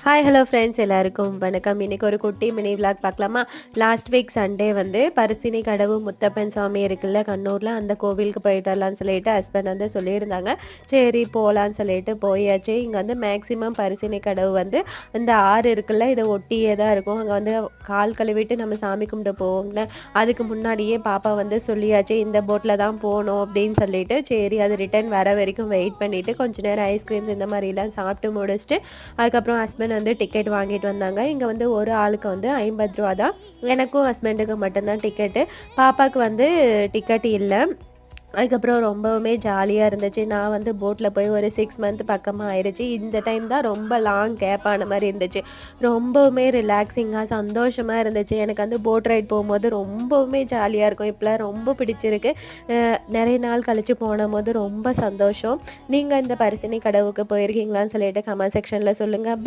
Hi hello friends எல்லாருக்கும் வணக்கம். இன்னைக்கு ஒரு குட்டி மினி விளாக் பார்க்கலாமா? லாஸ்ட் வீக் சண்டே வந்து பரிசினி கடவு முத்தப்பன் சாமி இருக்குல்ல கண்ணூரில், அந்த கோவிலுக்கு போயிட்டு வரலான்னு சொல்லிட்டு ஹஸ்பண்ட் வந்து சொல்லியிருந்தாங்க. சரி போகலான்னு சொல்லிட்டு போயாச்சு. இங்கே வந்து மேக்ஸிமம் பரிசினி கடவு வந்து இந்த ஆறு இருக்குல்ல, இதை ஒட்டியே தான் இருக்கும். அங்கே வந்து கால் கழுவிட்டு நம்ம சாமி கும்பிட்டு போவோம்ல, அதுக்கு முன்னாடியே பாப்பா வந்து சொல்லியாச்சு இந்த போட்டில் தான் போகணும் அப்படின்னு சொல்லிட்டு. சரி அது ரிட்டர்ன் வர வரைக்கும் வெயிட் பண்ணிவிட்டு கொஞ்ச நேரம் ஐஸ்கிரீம்ஸ் இந்த மாதிரிலாம் சாப்பிட்டு முடிச்சுட்டு அதுக்கப்புறம் ஹஸ்பண்ட் வந்து டிக்கெட் வாங்கிட்டு வந்தாங்க. இங்கே வந்து ஒரு ஆளுக்கு வந்து 50 ரூபா தான். எனக்கும் ஹஸ்பண்டுக்கு மட்டும்தான் டிக்கெட்டு. பாப்பாவுக்கு வந்து டிக்கெட் இல்லை. அதுக்கப்புறம் ரொம்பவுமே ஜாலியாக இருந்துச்சு. நான் வந்து போட்டில் போய் ஒரு 6 மந்த் பக்கமாக ஆயிடுச்சு. இந்த டைம் தான் ரொம்ப லாங் கேப் ஆன மாதிரி இருந்துச்சு. ரொம்பவுமே ரிலாக்ஸிங்காக சந்தோஷமாக இருந்துச்சு. எனக்கு வந்து போட் ரைட் போகும்போது ரொம்பவுமே ஜாலியாக இருக்கும். இப்போலாம் ரொம்ப பிடிச்சிருக்கு. நிறைய நாள் கழித்து போனபோது ரொம்ப சந்தோஷம். நீங்கள் இந்த பரிசினி கடவுக்கு போயிருக்கீங்களான்னு சொல்லிட்டு கமெண்ட் செக்ஷனில் சொல்லுங்கள்.